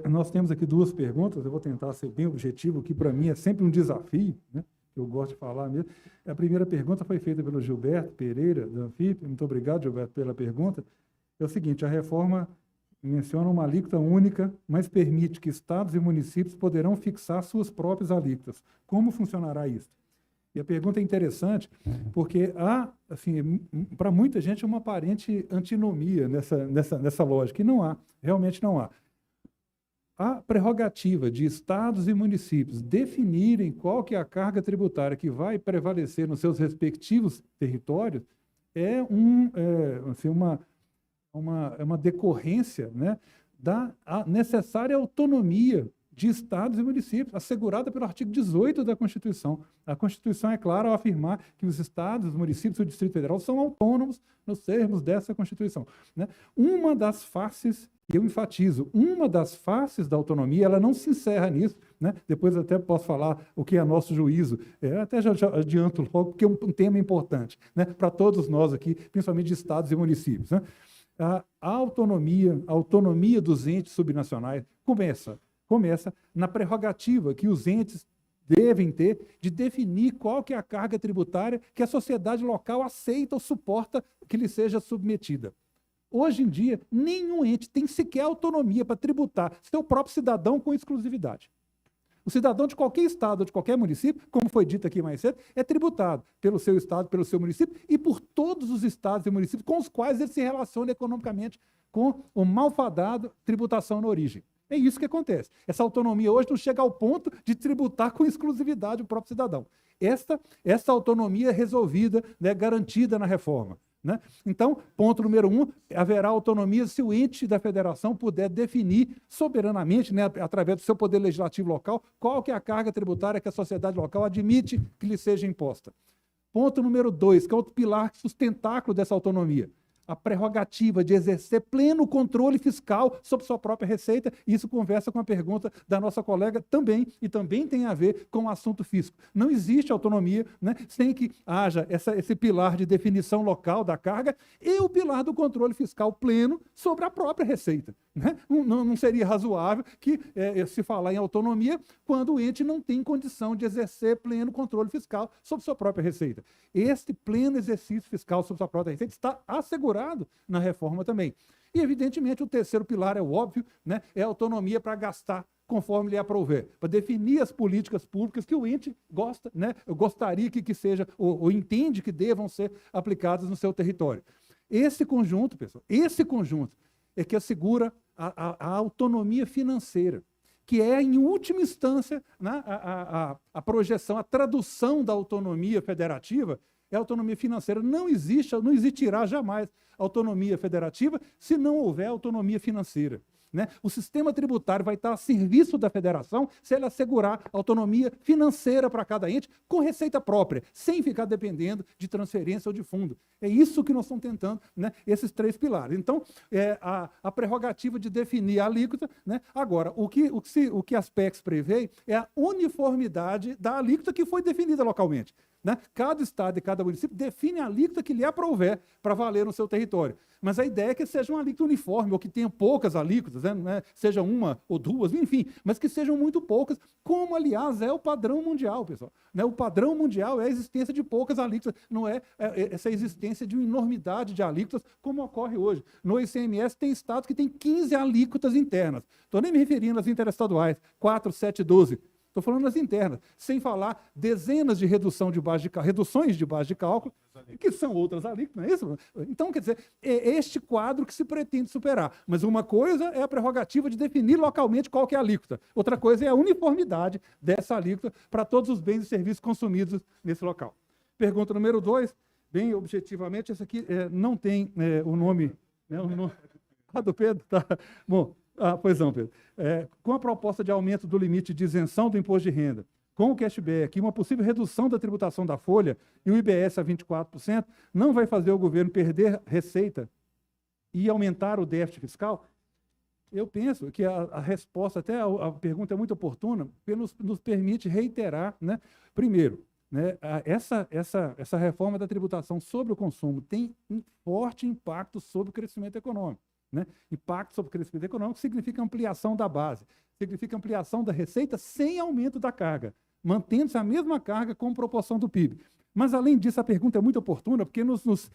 Nós temos aqui duas perguntas, eu vou tentar ser bem objetivo, que para mim é sempre um desafio, né? Eu gosto de falar mesmo. A primeira pergunta foi feita pelo Gilberto Pereira, da Anfip. Muito obrigado, Gilberto, pela pergunta. É o seguinte, a reforma menciona uma alíquota única, mas permite que estados e municípios poderão fixar suas próprias alíquotas. Como funcionará isso? E a pergunta é interessante, porque há, assim, para muita gente, uma aparente antinomia nessa lógica, e não há, realmente não há. A prerrogativa de estados e municípios definirem qual que é a carga tributária que vai prevalecer nos seus respectivos territórios é uma decorrência, né, da necessária autonomia de estados e municípios, assegurada pelo artigo 18 da Constituição. A Constituição é clara ao afirmar que os estados, os municípios e o Distrito Federal são autônomos nos termos dessa Constituição, né? Uma das faces, e eu enfatizo, uma das faces da autonomia, ela não se encerra nisso, né? Depois até posso falar o que é nosso juízo, até já adianto logo, porque é um tema importante, né, para todos nós aqui, principalmente de estados e municípios, né? A autonomia dos entes subnacionais começa na prerrogativa que os entes devem ter de definir qual que é a carga tributária que a sociedade local aceita ou suporta que lhe seja submetida. Hoje em dia, nenhum ente tem sequer autonomia para tributar seu próprio cidadão com exclusividade. O cidadão de qualquer estado ou de qualquer município, como foi dito aqui mais cedo, é tributado pelo seu estado, pelo seu município e por todos os estados e municípios com os quais ele se relaciona economicamente com o malfadado tributação na origem. É isso que acontece. Essa autonomia hoje não chega ao ponto de tributar com exclusividade o próprio cidadão. Essa autonomia é resolvida, né, garantida na reforma, né? Então, ponto número 1, haverá autonomia se o ente da federação puder definir soberanamente, né, através do seu poder legislativo local, qual que é a carga tributária que a sociedade local admite que lhe seja imposta. Ponto número 2, que é outro pilar sustentáculo dessa autonomia, a prerrogativa de exercer pleno controle fiscal sobre sua própria receita. Isso conversa com a pergunta da nossa colega também, e também tem a ver com o assunto fisco. Não existe autonomia, né, sem que haja esse pilar de definição local da carga e o pilar do controle fiscal pleno sobre a própria receita, né? Não seria razoável que se falar em autonomia quando o ente não tem condição de exercer pleno controle fiscal sobre sua própria receita. Este pleno exercício fiscal sobre sua própria receita está assegurado na reforma também. E, evidentemente, o terceiro pilar é o óbvio, né? É a autonomia para gastar conforme lhe aprouver, para definir as políticas públicas que o ente gosta, né? Gostaria que seja, ou entende que devam ser aplicadas no seu território. Esse conjunto, pessoal, é que assegura a autonomia financeira, que é, em última instância, né, a projeção, a tradução da autonomia federativa é a autonomia financeira. Não existirá jamais autonomia federativa se não houver autonomia financeira, né? O sistema tributário vai estar a serviço da federação se ele assegurar autonomia financeira para cada ente com receita própria, sem ficar dependendo de transferência ou de fundo. É isso que nós estamos tentando, né? Esses três pilares. Então, a prerrogativa de definir a alíquota, né? Agora, o que as PECs prevê é a uniformidade da alíquota que foi definida localmente, né? Cada estado e cada município define a alíquota que lhe aprouver para valer no seu território. Mas a ideia é que seja uma alíquota uniforme, ou que tenha poucas alíquotas, né? Seja uma ou duas, enfim, mas que sejam muito poucas, como, aliás, é o padrão mundial, pessoal, né? O padrão mundial é a existência de poucas alíquotas, não é essa existência de uma enormidade de alíquotas, como ocorre hoje. No ICMS tem estados que têm 15 alíquotas internas. Estou nem me referindo às interestaduais, 4, 7, 12. Estou falando das internas, sem falar dezenas de reduções de base de cálculo, que são outras alíquotas, não é isso? Então, quer dizer, é este quadro que se pretende superar. Mas uma coisa é a prerrogativa de definir localmente qual que é a alíquota. Outra coisa é a uniformidade dessa alíquota para todos os bens e serviços consumidos nesse local. Pergunta número 2, bem objetivamente, essa aqui não tem o nome... Né, do Pedro? Tá. Bom... pois não, Pedro. Com a proposta de aumento do limite de isenção do imposto de renda, com o cashback e uma possível redução da tributação da folha e o IBS a 24%, não vai fazer o governo perder receita e aumentar o déficit fiscal? Eu penso que a resposta, até a pergunta é muito oportuna, porque nos permite reiterar, né? Primeiro, né, essa reforma da tributação sobre o consumo tem um forte impacto sobre o crescimento econômico. né? Impacto sobre o crescimento econômico significa ampliação da base, significa ampliação da receita sem aumento da carga, mantendo-se a mesma carga com proporção do PIB. Mas, além disso, a pergunta é muito oportuna, porque nos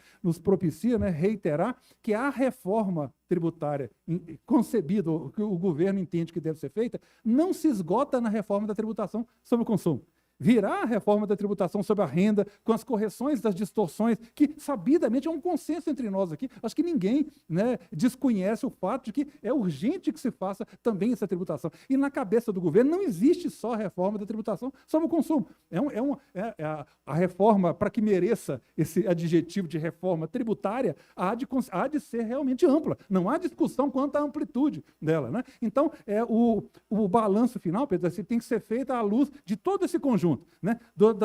propicia, né, reiterar que a reforma tributária concebida, que o governo entende que deve ser feita, não se esgota na reforma da tributação sobre o consumo. Virá a reforma da tributação sobre a renda, com as correções das distorções, que, sabidamente, é um consenso entre nós aqui. Acho que ninguém, né, desconhece o fato de que é urgente que se faça também essa tributação. E na cabeça do governo não existe só a reforma da tributação sobre o consumo. A reforma, para que mereça esse adjetivo de reforma tributária, há de ser realmente ampla. Não há discussão quanto à amplitude dela, né? Então, o balanço final, Pedro, tem que ser feito à luz de todo esse conjunto, né,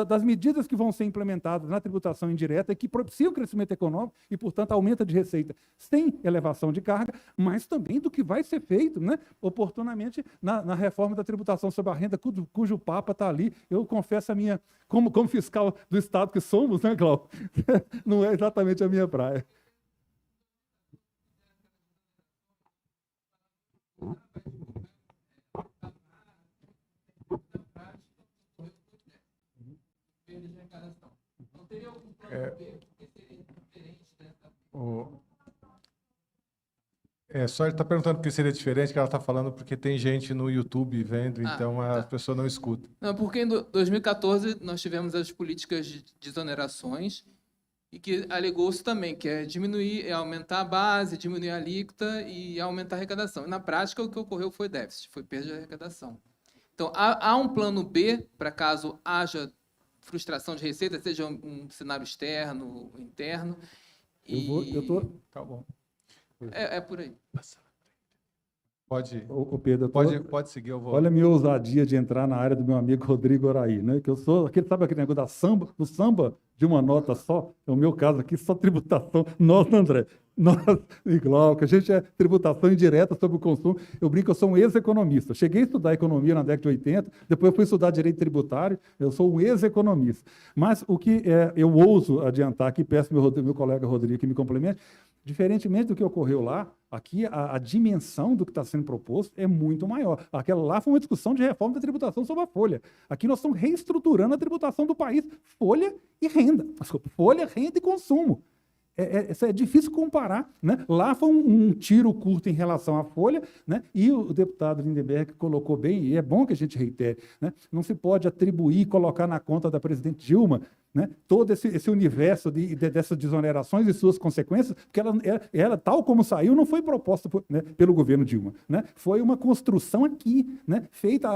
das medidas que vão ser implementadas na tributação indireta e que propiciam o crescimento econômico e, portanto, aumenta de receita sem elevação de carga, mas também do que vai ser feito, né, oportunamente na reforma da tributação sobre a renda, cujo Papa está ali. Eu confesso como fiscal do Estado que somos, né, Glauco? Não é exatamente a minha praia. Só ele está perguntando por que seria diferente, que ela está falando porque tem gente no YouTube vendo, então a pessoa não escuta. Não, porque em 2014 nós tivemos as políticas de desonerações e que alegou-se também, que é aumentar a base, diminuir a alíquota e aumentar a arrecadação. E na prática o que ocorreu foi déficit, foi perda de arrecadação. Então há um plano B para caso haja frustração de receita, seja um cenário externo ou interno. Tá bom. É por aí. Pode, Pedro, pode seguir, eu vou. Olha a minha ousadia de entrar na área do meu amigo Rodrigo Oraí, né? Que eu sou, sabe aquele negócio do samba de uma nota só? É o meu caso aqui, só tributação. Nós, André, nós e Glauco, a gente é tributação indireta sobre o consumo. Eu brinco, eu sou um ex-economista. Cheguei a estudar economia na década de 80, depois eu fui estudar direito tributário, eu sou um ex-economista. Mas o que eu ouso adiantar aqui, peço meu colega Rodrigo que me complemente, diferentemente do que ocorreu lá, aqui a dimensão do que está sendo proposto é muito maior. Aquela lá foi uma discussão de reforma da tributação sobre a folha. Aqui nós estamos reestruturando a tributação do país, folha e renda. Desculpa, folha, renda e consumo. É difícil comparar, né? Lá foi um tiro curto em relação à folha, né? E o deputado Lindenberg colocou bem, e é bom que a gente reitere, né? Não se pode atribuir e colocar na conta da presidente Dilma, né, todo esse universo dessas desonerações e suas consequências, porque ela, tal como saiu, não foi proposta pelo governo Dilma. Né? Foi uma construção aqui, né, feita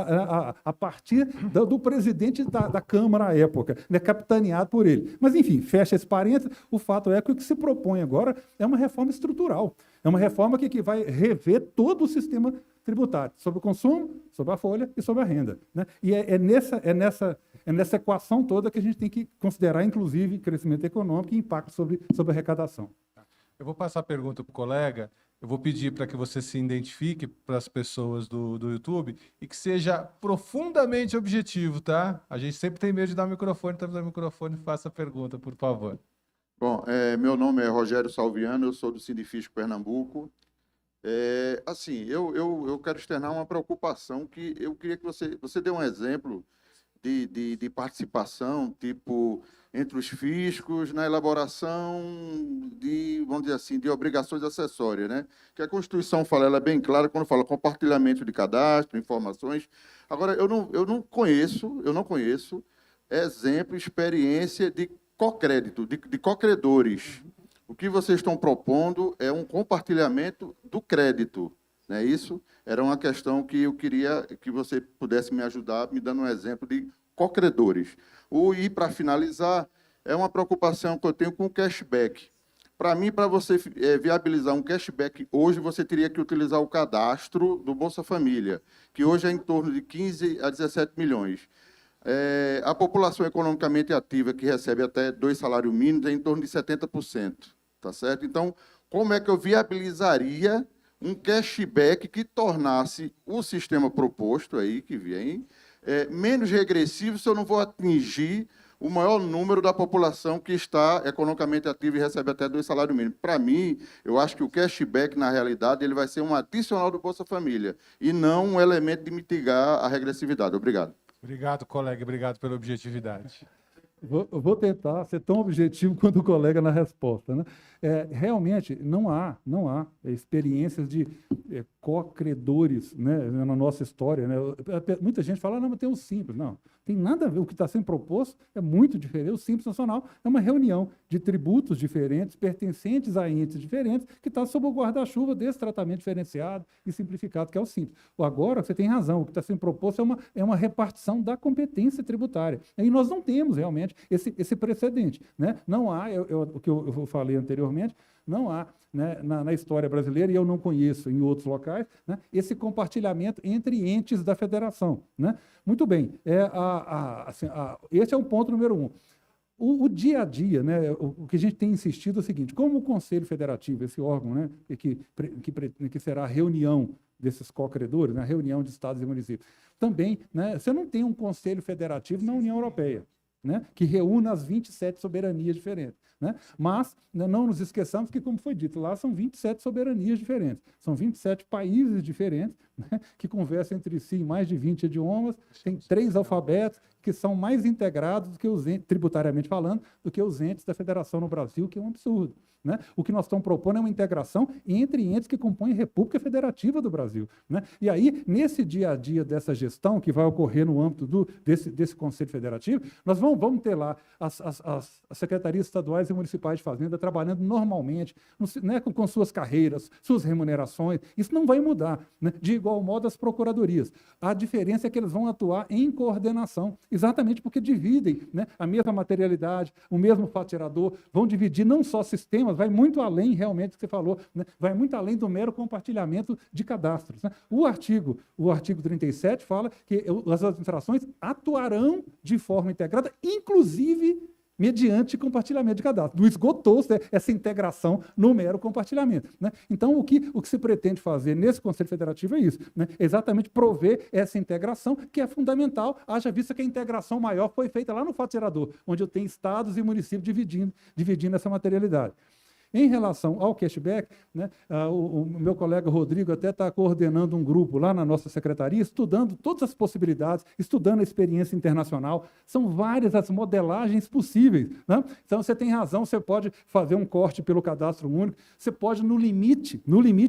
a partir do presidente da Câmara à época, né, capitaneado por ele. Mas, enfim, fecha esse parênteses, o fato é que o que se propõe agora é uma reforma estrutural, é uma reforma que vai rever todo o sistema tributário, sobre o consumo, sobre a folha e sobre a renda. Né? E é nessa equação toda que a gente tem que considerar, inclusive, crescimento econômico e impacto sobre a arrecadação. Eu vou passar a pergunta para o colega, eu vou pedir para que você se identifique para as pessoas do YouTube e que seja profundamente objetivo, tá? A gente sempre tem medo de dar o microfone, então dá o microfone e faça a pergunta, por favor. Bom, meu nome é Rogério Salviano, eu sou do Sindifisco Pernambuco. Eu quero externar uma preocupação que eu queria que você dê um exemplo de participação, tipo, entre os fiscos na elaboração vamos dizer assim, de obrigações acessórias, né? Que a Constituição fala, ela é bem clara quando fala compartilhamento de cadastro, informações. Agora, eu não conheço exemplo, experiência de cocrédito, de cocredores. O que vocês estão propondo é um compartilhamento do crédito, não é isso? Era uma questão que eu queria que você pudesse me ajudar, me dando um exemplo de cocredores. E, para finalizar, é uma preocupação que eu tenho com o cashback. Para mim, para você viabilizar um cashback hoje, você teria que utilizar o cadastro do Bolsa Família, que hoje é em torno de 15 a 17 milhões. A população economicamente ativa, que recebe até 2 salários mínimos, é em torno de 70%. Tá certo? Então, como é que eu viabilizaria um cashback que tornasse o sistema proposto aí, que vem, menos regressivo, se eu não vou atingir o maior número da população que está economicamente ativa e recebe até 2 salários mínimos. Para mim, eu acho que o cashback, na realidade, ele vai ser um adicional do Bolsa Família e não um elemento de mitigar a regressividade. Obrigado. Obrigado, colega. Obrigado pela objetividade. Eu vou tentar ser tão objetivo quanto o colega na resposta, né? Realmente, não há experiências de co-credores, né, na nossa história, né? Muita gente fala, não, mas tem o Simples. Não, tem nada a ver. O que está sendo proposto é muito diferente. O Simples Nacional é uma reunião de tributos diferentes, pertencentes a entes diferentes, que está sob o guarda-chuva desse tratamento diferenciado e simplificado, que é o Simples. Agora, você tem razão, o que está sendo proposto é uma repartição da competência tributária. E nós não temos, realmente, esse precedente, né? Não há, o que eu falei anteriormente, não há, né, na história brasileira, e eu não conheço em outros locais, né, esse compartilhamento entre entes da federação, né? Muito bem, esse é o ponto número 1. O dia a dia, né, o que a gente tem insistido é o seguinte: como o Conselho Federativo, esse órgão, né, que será a reunião desses co-credores, né, a reunião de estados e municípios, também, né, você não tem um Conselho Federativo na União Europeia, né, que reúna as 27 soberanias diferentes, né? Mas não nos esqueçamos que, como foi dito, lá são 27 soberanias diferentes, são 27 países diferentes, né, que conversam entre si em mais de 20 idiomas, tem 3 alfabetos que são mais integrados do que os entes, tributariamente falando, do que os entes da federação no Brasil, que é um absurdo, né? O que nós estamos propondo é uma integração entre entes que compõem a República Federativa do Brasil, né? E aí, nesse dia a dia dessa gestão que vai ocorrer no âmbito desse Conselho Federativo, nós vamos ter lá as secretarias estaduais e municipais de Fazenda trabalhando normalmente, né, com suas carreiras, suas remunerações. Isso não vai mudar, né? De igual modo as procuradorias. A diferença é que eles vão atuar em coordenação, exatamente porque dividem, né, a mesma materialidade, o mesmo faturador, vão dividir não só sistemas, vai muito além, realmente, do que você falou, né, vai muito além do mero compartilhamento de cadastros, né? O artigo 37 fala que as administrações atuarão de forma integrada, inclusive mediante compartilhamento de cadastro. Não esgotou-se essa integração no mero compartilhamento, né? Então, o que se pretende fazer nesse Conselho Federativo é isso, né? Exatamente prover essa integração, que é fundamental, haja vista que a integração maior foi feita lá no fato gerador, onde eu tenho estados e municípios dividindo essa materialidade. Em relação ao cashback, né, o meu colega Rodrigo até está coordenando um grupo lá na nossa secretaria, estudando todas as possibilidades, estudando a experiência internacional. São várias as modelagens possíveis, né? Então, você tem razão, você pode fazer um corte pelo cadastro único, você pode, no limite,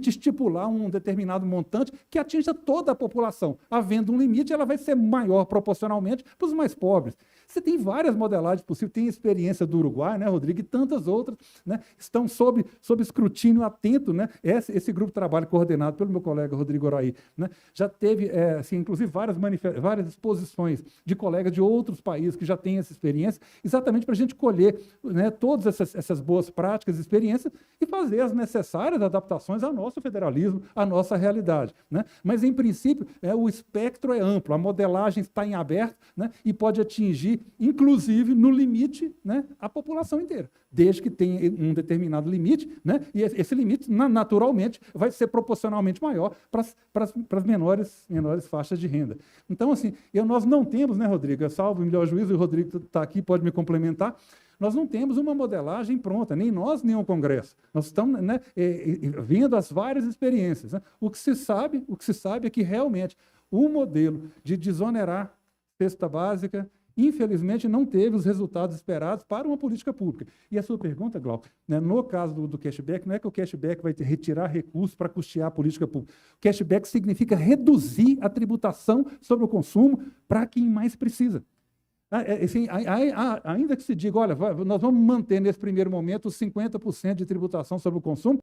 estipular um determinado montante que atinja toda a população. Havendo um limite, ela vai ser maior proporcionalmente para os mais pobres. Você tem várias modelagens possíveis, tem a experiência do Uruguai, né, Rodrigo, e tantas outras, né, estão sob escrutínio atento, né? Esse grupo de trabalho coordenado pelo meu colega Rodrigo Oraí, né, já teve, assim, inclusive, várias exposições de colegas de outros países que já têm essa experiência, exatamente para a gente colher, né, todas essas boas práticas e experiências e fazer as necessárias adaptações ao nosso federalismo, à nossa realidade, né? Mas, em princípio, o espectro é amplo, a modelagem está em aberto, né, e pode atingir, inclusive, no limite, né, a população inteira, desde que tenha um determinado limite, né, e esse limite, naturalmente, vai ser proporcionalmente maior para as menores faixas de renda. Então, assim, nós não temos, né, Rodrigo, salvo o melhor juízo, e o Rodrigo está aqui, pode me complementar, nós não temos uma modelagem pronta, nem nós, nem o Congresso. Nós estamos, né, vendo as várias experiências, né? O que se sabe é que, realmente, o modelo de desonerar cesta básica, infelizmente, não teve os resultados esperados para uma política pública. E a sua pergunta, Glauco, né, no caso do cashback, não é que o cashback vai retirar recursos para custear a política pública. O cashback significa reduzir a tributação sobre o consumo para quem mais precisa. Assim, ainda que se diga, olha, nós vamos manter nesse primeiro momento os 50% de tributação sobre o consumo,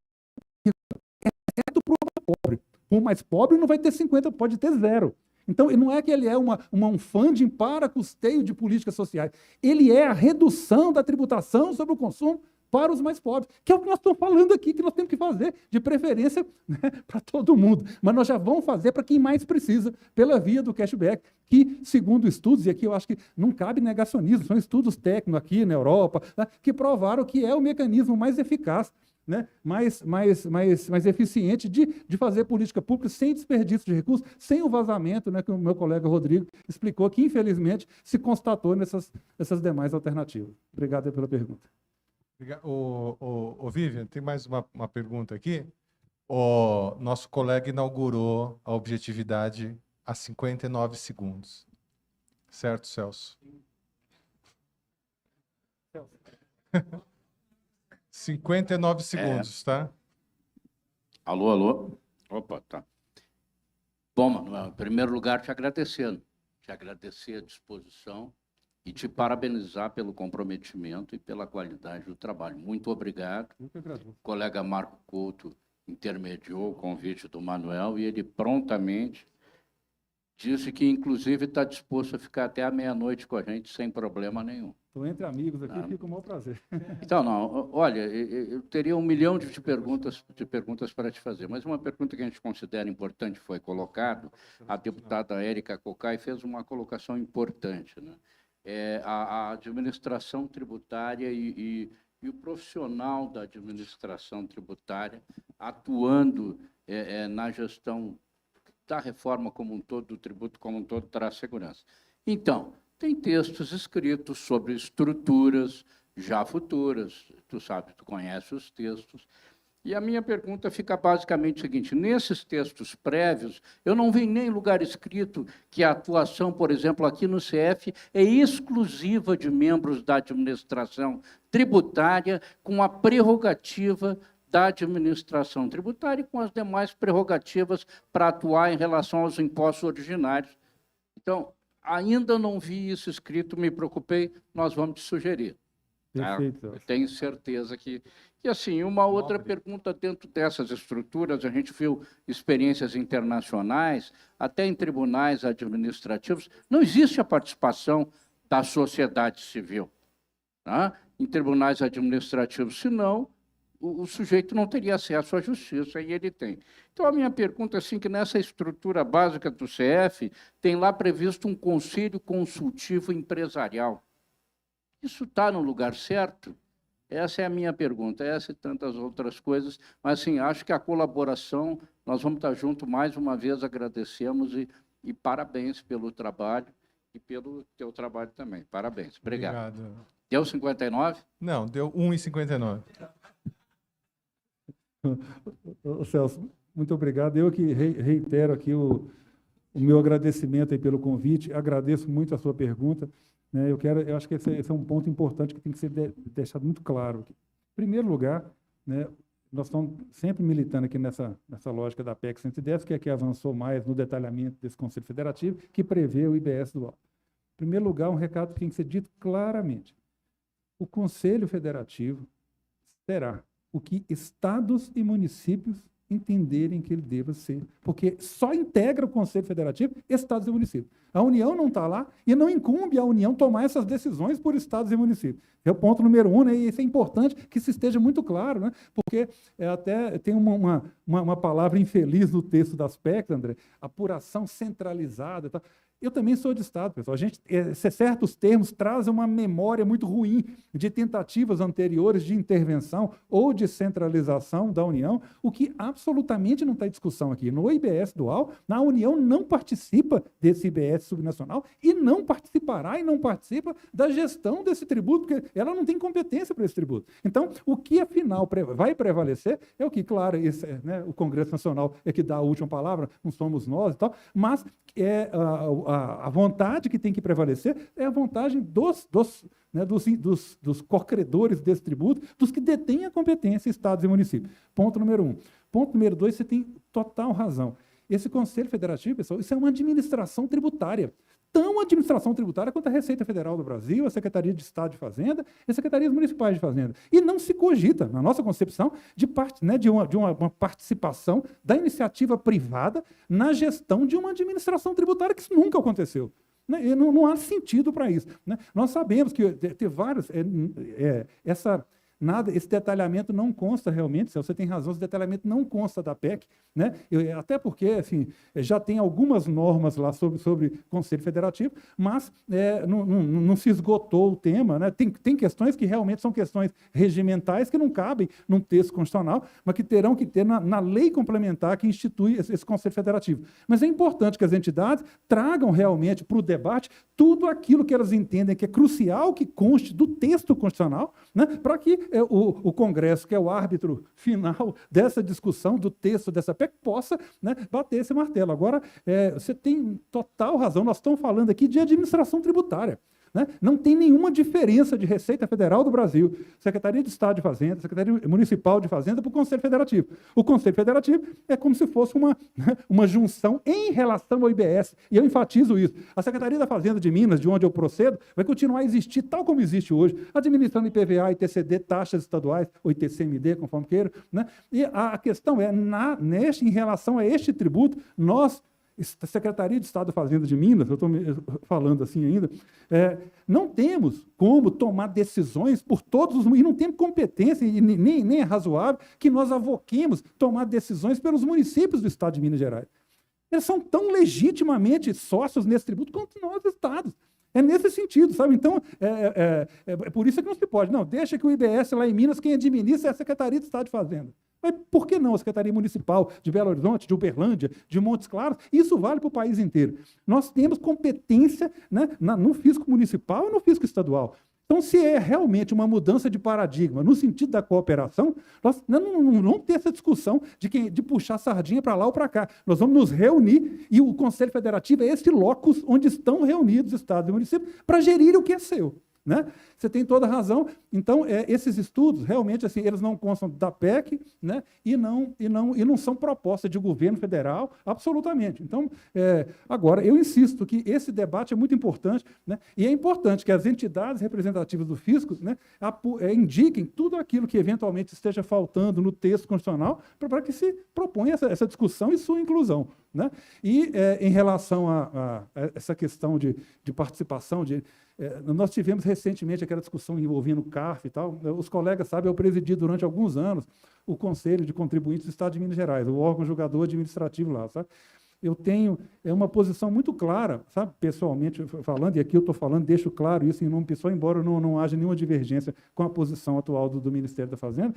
exceto para o mais pobre. O mais pobre não vai ter 50%, pode ter 0%. Então, não é que ele é um funding para custeio de políticas sociais. Ele é a redução da tributação sobre o consumo para os mais pobres, que é o que nós estamos falando aqui, que nós temos que fazer, de preferência, né, para todo mundo. Mas nós já vamos fazer para quem mais precisa, pela via do cashback, que, segundo estudos, e aqui eu acho que não cabe negacionismo, são estudos técnicos aqui na Europa, né, que provaram que é o mecanismo mais eficaz, né, mais eficiente de fazer política pública sem desperdício de recursos, sem o vazamento, né, que o meu colega Rodrigo explicou, que infelizmente se constatou nessas demais alternativas. Obrigado aí pela pergunta. Vivian, tem mais uma pergunta aqui. O nosso colega inaugurou a objetividade a 59 segundos. Certo, Celso? 59 segundos, tá? Alô, alô? Opa, tá. Bom, Manuel, em primeiro lugar, te agradecendo. Te agradecer a disposição e te parabenizar pelo comprometimento e pela qualidade do trabalho. Muito obrigado. Eu que agradeço. O colega Marco Couto intermediou o convite do Manuel e ele prontamente disse que, inclusive, está disposto a ficar até a meia-noite com a gente, sem problema nenhum. Estou entre amigos aqui, fica com o maior prazer. Então, não, olha, eu teria 1 milhão de perguntas para te fazer, mas uma pergunta que a gente considera importante foi colocado, a deputada Érica Cocai fez uma colocação importante, né? A administração tributária e o profissional da administração tributária atuando na gestão da reforma como um todo, do tributo como um todo, traz segurança. Então, tem textos escritos sobre estruturas já futuras, tu sabe, tu conhece os textos, e a minha pergunta fica basicamente o seguinte: nesses textos prévios, eu não vi em nem lugar escrito que a atuação, por exemplo, aqui no CF, é exclusiva de membros da administração tributária, com a prerrogativa da administração tributária e com as demais prerrogativas para atuar em relação aos impostos originários. Então, ainda não vi isso escrito, me preocupei, nós vamos te sugerir. Perfeito. Eu tenho certeza que... E, assim, uma outra pergunta dentro dessas estruturas, a gente viu experiências internacionais, até em tribunais administrativos, não existe a participação da sociedade civil, tá? Em tribunais administrativos, senão o sujeito não teria acesso à justiça, e ele tem. Então, a minha pergunta é assim, que nessa estrutura básica do CF, tem lá previsto um conselho consultivo empresarial. Isso está no lugar certo? Essa é a minha pergunta, essa e tantas outras coisas, mas, assim, acho que a colaboração, nós vamos estar juntos mais uma vez, agradecemos e parabéns pelo trabalho e pelo teu trabalho também. Parabéns. Obrigado. Deu 59? Não, deu 1,59. Celso, muito obrigado. Eu que reitero aqui o meu agradecimento aí pelo convite, agradeço muito a sua pergunta, né? Eu acho que esse é um ponto importante que tem que ser deixado muito claro. Em primeiro lugar, né, nós estamos sempre militando aqui nessa lógica da PEC 110, que é que avançou mais no detalhamento desse Conselho Federativo, que prevê o IBS dual. Em primeiro lugar, um recado que tem que ser dito claramente. O Conselho Federativo será o que estados e municípios entenderem que ele deva ser, porque só integra o Conselho Federativo estados e municípios. A União não está lá e não incumbe a União tomar essas decisões por estados e municípios. É o ponto número 1, né? E isso é importante que isso esteja muito claro, né? Porque até tem uma palavra infeliz no texto das PECs, André, apuração centralizada e tal. Eu também sou de Estado, pessoal. Certos termos trazem uma memória muito ruim de tentativas anteriores de intervenção ou de centralização da União, o que absolutamente não está em discussão aqui. No IBS dual, a União não participa desse IBS subnacional e não participará e não participa da gestão desse tributo, porque ela não tem competência para esse tributo. Então, o que afinal vai prevalecer é o que, claro, né, o Congresso Nacional é que dá a última palavra, não somos nós e tal, mas a vontade que tem que prevalecer é a vontade dos cocredores desse tributo, dos que detêm a competência, estados e municípios. Ponto número 1. Ponto número 2, você tem total razão. Esse Conselho Federativo, pessoal, isso é uma administração tributária. Tão administração tributária quanto a Receita Federal do Brasil, a Secretaria de Estado de Fazenda e as Secretarias Municipais de Fazenda. E não se cogita, na nossa concepção, de uma participação da iniciativa privada na gestão de uma administração tributária, que isso nunca aconteceu. E não há sentido para isso, né? Nós sabemos que tem vários... nada, esse detalhamento não consta realmente, você tem razão, esse detalhamento não consta da PEC, né? Até porque, assim, já tem algumas normas lá sobre Conselho Federativo, mas não se esgotou o tema, né? Tem questões que realmente são questões regimentais que não cabem num texto constitucional, mas que terão que ter na lei complementar que institui esse Conselho Federativo. Mas é importante que as entidades tragam realmente para o debate tudo aquilo que elas entendem que é crucial que conste do texto constitucional, né, para que o Congresso, que é o árbitro final dessa discussão, do texto dessa PEC, possa, né, bater esse martelo. Agora, você tem total razão, nós estamos falando aqui de administração tributária. Né? Não tem nenhuma diferença de Receita Federal do Brasil, Secretaria de Estado de Fazenda, Secretaria Municipal de Fazenda para o Conselho Federativo. O Conselho Federativo é como se fosse uma junção em relação ao IBS, e eu enfatizo isso. A Secretaria da Fazenda de Minas, de onde eu procedo, vai continuar a existir tal como existe hoje, administrando IPVA, ITCD, taxas estaduais, ou ITCMD, conforme queira. Né? E a questão é, em relação a este tributo, nós, a Secretaria de Estado da Fazenda de Minas, eu estou falando assim ainda, não temos como tomar decisões por todos os... E não temos competência, e nem é razoável que nós avoquemos tomar decisões pelos municípios do Estado de Minas Gerais. Eles são tão legitimamente sócios nesse tributo quanto nós, estados. É nesse sentido, sabe? Então, é por isso que não se pode. Não, deixa que o IBS lá em Minas, quem administra é a Secretaria de Estado de Fazenda. Mas por que não a Secretaria Municipal de Belo Horizonte, de Uberlândia, de Montes Claros? Isso vale para o país inteiro. Nós temos competência, né, no fisco municipal e no fisco estadual. Então, se é realmente uma mudança de paradigma no sentido da cooperação, nós não vamos ter essa discussão de puxar a sardinha para lá ou para cá. Nós vamos nos reunir e o Conselho Federativo é esse locus onde estão reunidos estados e municípios para gerir o que é seu. Né? Você tem toda a razão. Então, esses estudos, realmente, assim, eles não constam da PEC, né? e não são propostas de governo federal, absolutamente. Então, agora, eu insisto que esse debate é muito importante, né? E é importante que as entidades representativas do fisco, né, indiquem tudo aquilo que eventualmente esteja faltando no texto constitucional para que se proponha essa discussão e sua inclusão. Né? E em relação a essa questão de participação, nós tivemos recentemente aquela discussão envolvendo o CARF e tal. Os colegas sabem, eu presidi durante alguns anos o Conselho de Contribuintes do Estado de Minas Gerais, o órgão julgador administrativo lá, sabe? Eu tenho uma posição muito clara, sabe, pessoalmente falando, e aqui eu estou falando, deixo claro isso em nome pessoal, embora não haja nenhuma divergência com a posição atual do Ministério da Fazenda.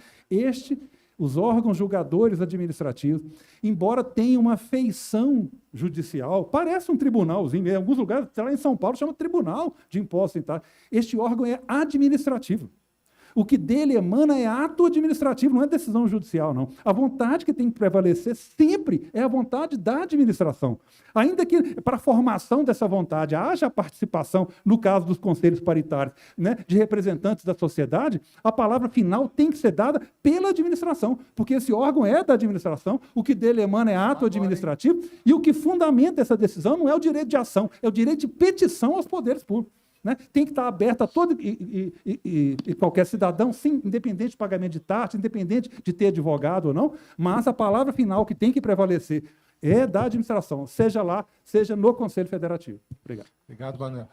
Os órgãos julgadores administrativos, embora tenham uma feição judicial, parece um tribunalzinho, em alguns lugares, lá em São Paulo, chama Tribunal de Impostos e tal. Este órgão é administrativo. O que dele emana é ato administrativo, não é decisão judicial, não. A vontade que tem que prevalecer sempre é a vontade da administração. Ainda que para a formação dessa vontade haja a participação, no caso dos conselhos paritários, né, de representantes da sociedade, a palavra final tem que ser dada pela administração, porque esse órgão é da administração, o que dele emana é ato administrativo, e o que fundamenta essa decisão não é o direito de ação, é o direito de petição aos poderes públicos. Né? Tem que estar aberta a todo e qualquer cidadão, sim, independente de pagamento de taxa, independente de ter advogado ou não, mas a palavra final que tem que prevalecer é da administração, seja lá, seja no Conselho Federativo. Obrigado. Obrigado, Manuel.